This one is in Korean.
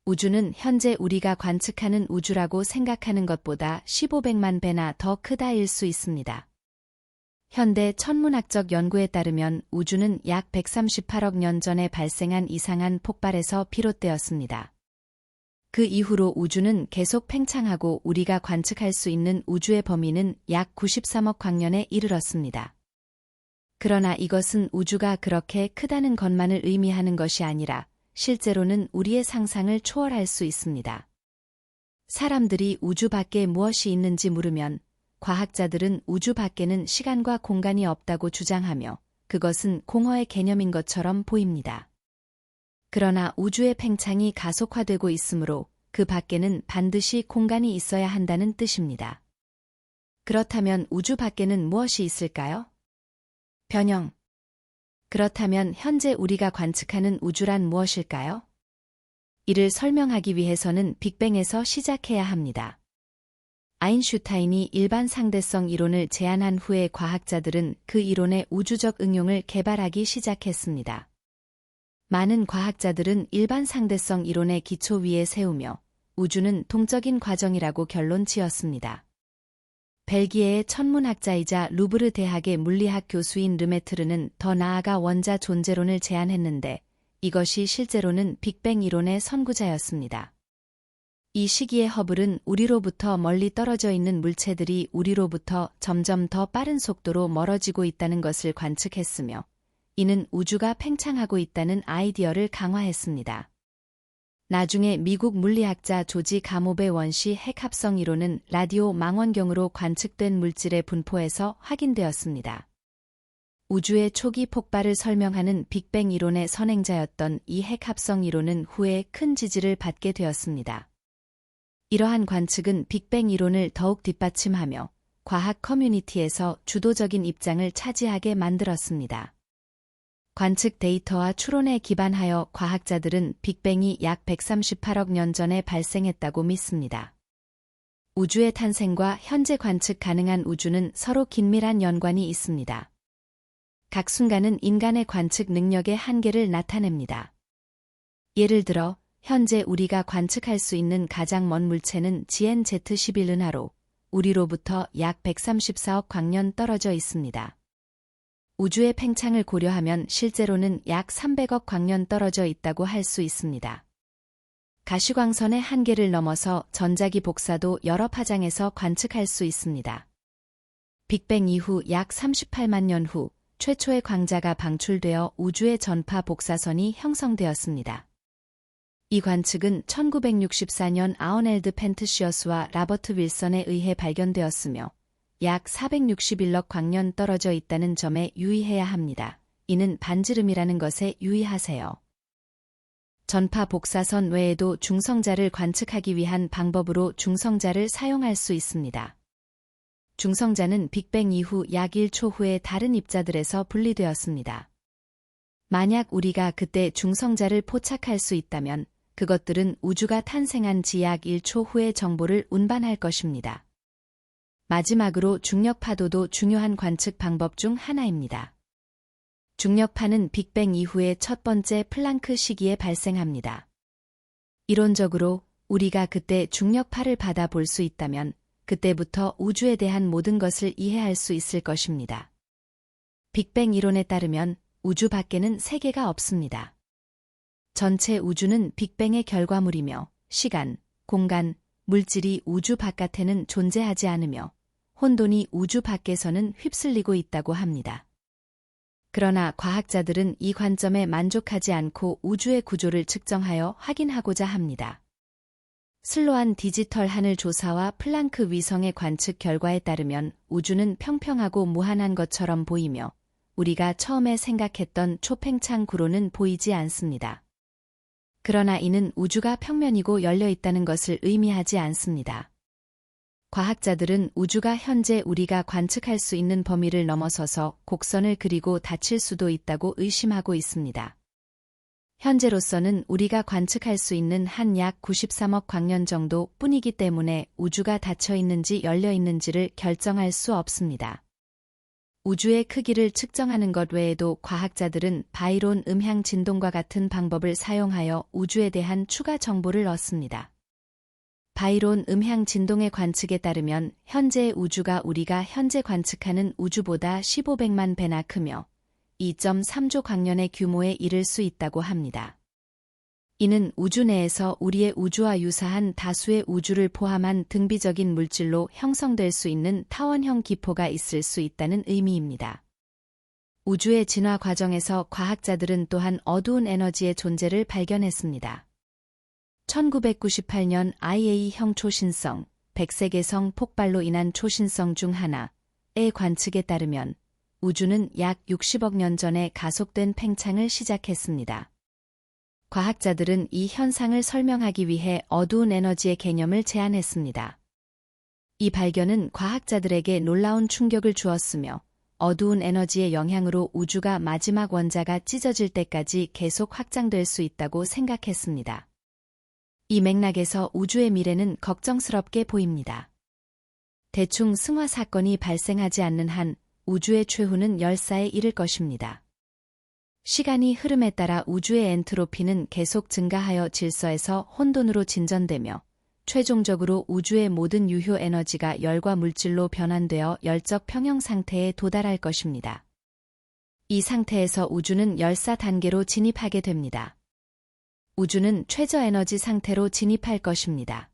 우주는 현재 우리가 관측하는 우주라고 생각하는 것보다 1500만 배나 더 크다일 수 있습니다. 현대 천문학적 연구에 따르면 우주는 약 138억 년 전에 발생한 이상한 폭발에서 비롯되었습니다. 그 이후로 우주는 계속 팽창하고 우리가 관측할 수 있는 우주의 범위는 약 93억 광년에 이르렀습니다. 그러나 이것은 우주가 그렇게 크다는 것만을 의미하는 것이 아니라 실제로는 우리의 상상을 초월할 수 있습니다. 사람들이 우주 밖에 무엇이 있는지 물으면 과학자들은 우주 밖에는 시간과 공간이 없다고 주장하며 그것은 공허의 개념인 것처럼 보입니다. 그러나 우주의 팽창이 가속화되고 있으므로 그 밖에는 반드시 공간이 있어야 한다는 뜻입니다. 그렇다면 우주 밖에는 무엇이 있을까요? 변형. 그렇다면 현재 우리가 관측하는 우주란 무엇일까요? 이를 설명하기 위해서는 빅뱅에서 시작해야 합니다. 아인슈타인이 일반 상대성 이론을 제안한 후에 과학자들은 그 이론의 우주적 응용을 개발하기 시작했습니다. 많은 과학자들은 일반 상대성 이론의 기초 위에 세우며 우주는 동적인 과정이라고 결론 지었습니다. 벨기에의 천문학자이자 루브르 대학의 물리학 교수인 르메트르는 더 나아가 원자 존재론을 제안했는데 이것이 실제로는 빅뱅 이론의 선구자였습니다. 이 시기에 허블은 우리로부터 멀리 떨어져 있는 물체들이 우리로부터 점점 더 빠른 속도로 멀어지고 있다는 것을 관측했으며 이는 우주가 팽창하고 있다는 아이디어를 강화했습니다. 나중에 미국 물리학자 조지 가모베 원시 핵합성 이론은 라디오 망원경으로 관측된 물질의 분포에서 확인되었습니다. 우주의 초기 폭발을 설명하는 빅뱅 이론의 선행자였던 이 핵합성 이론은 후에 큰 지지를 받게 되었습니다. 이러한 관측은 빅뱅 이론을 더욱 뒷받침하며 과학 커뮤니티에서 주도적인 입장을 차지하게 만들었습니다. 관측 데이터와 추론에 기반하여 과학자들은 빅뱅이 약 138억 년 전에 발생했다고 믿습니다. 우주의 탄생과 현재 관측 가능한 우주는 서로 긴밀한 연관이 있습니다. 각 순간은 인간의 관측 능력의 한계를 나타냅니다. 예를 들어 현재 우리가 관측할 수 있는 가장 먼 물체는 GN-Z11 은하로 우리로부터 약 134억 광년 떨어져 있습니다. 우주의 팽창을 고려하면 실제로는 약 300억 광년 떨어져 있다고 할 수 있습니다. 가시광선의 한계를 넘어서 전자기 복사도 여러 파장에서 관측할 수 있습니다. 빅뱅 이후 약 38만 년 후 최초의 광자가 방출되어 우주의 전파 복사선이 형성되었습니다. 이 관측은 1964년 아어넬드 펜트시어스와 라버트 윌선에 의해 발견되었으며 약 461억 광년 떨어져 있다는 점에 유의해야 합니다. 이는 반지름이라는 것에 유의하세요. 전파 복사선 외에도 중성자를 관측하기 위한 방법으로 중성자를 사용할 수 있습니다. 중성자는 빅뱅 이후 약 1초 후에 다른 입자들에서 분리되었습니다. 만약 우리가 그때 중성자를 포착할 수 있다면 그것들은 우주가 탄생한 지 약 1초 후의 정보를 운반할 것입니다. 마지막으로 중력파도도 중요한 관측 방법 중 하나입니다. 중력파는 빅뱅 이후의 첫 번째 플랑크 시기에 발생합니다. 이론적으로 우리가 그때 중력파를 받아 볼 수 있다면 그때부터 우주에 대한 모든 것을 이해할 수 있을 것입니다. 빅뱅 이론에 따르면 우주 밖에는 세계가 없습니다. 전체 우주는 빅뱅의 결과물이며 시간, 공간, 물질이 우주 바깥에는 존재하지 않으며 혼돈이 우주 밖에서는 휩쓸리고 있다고 합니다. 그러나 과학자들은 이 관점에 만족하지 않고 우주의 구조를 측정하여 확인하고자 합니다. 슬로안 디지털 하늘 조사와 플랑크 위성의 관측 결과에 따르면 우주는 평평하고 무한한 것처럼 보이며 우리가 처음에 생각했던 초팽창 구로는 보이지 않습니다. 그러나 이는 우주가 평면이고 열려 있다는 것을 의미하지 않습니다. 과학자들은 우주가 현재 우리가 관측할 수 있는 범위를 넘어서서 곡선을 그리고 닫힐 수도 있다고 의심하고 있습니다. 현재로서는 우리가 관측할 수 있는 한 약 93억 광년 정도 뿐이기 때문에 우주가 닫혀 있는지 열려 있는지를 결정할 수 없습니다. 우주의 크기를 측정하는 것 외에도 과학자들은 바이론 음향 진동과 같은 방법을 사용하여 우주에 대한 추가 정보를 얻습니다. 바이론 음향 진동의 관측에 따르면 현재의 우주가 우리가 현재 관측하는 우주보다 1500만 배나 크며 2.3조 광년의 규모에 이를 수 있다고 합니다. 이는 우주 내에서 우리의 우주와 유사한 다수의 우주를 포함한 등비적인 물질로 형성될 수 있는 타원형 기포가 있을 수 있다는 의미입니다. 우주의 진화 과정에서 과학자들은 또한 어두운 에너지의 존재를 발견했습니다. 1998년 IA형 초신성, 백색외성 폭발로 인한 초신성 중 하나의 관측에 따르면 우주는 약 60억 년 전에 가속된 팽창을 시작했습니다. 과학자들은 이 현상을 설명하기 위해 어두운 에너지의 개념을 제안했습니다. 이 발견은 과학자들에게 놀라운 충격을 주었으며 어두운 에너지의 영향으로 우주가 마지막 원자가 찢어질 때까지 계속 확장될 수 있다고 생각했습니다. 이 맥락에서 우주의 미래는 걱정스럽게 보입니다. 대충 승화 사건이 발생하지 않는 한 우주의 최후는 열사에 이를 것입니다. 시간이 흐름에 따라 우주의 엔트로피는 계속 증가하여 질서에서 혼돈으로 진전되며 최종적으로 우주의 모든 유효 에너지가 열과 물질로 변환되어 열적 평형 상태에 도달할 것입니다. 이 상태에서 우주는 열사 단계로 진입하게 됩니다. 우주는 최저 에너지 상태로 진입할 것입니다.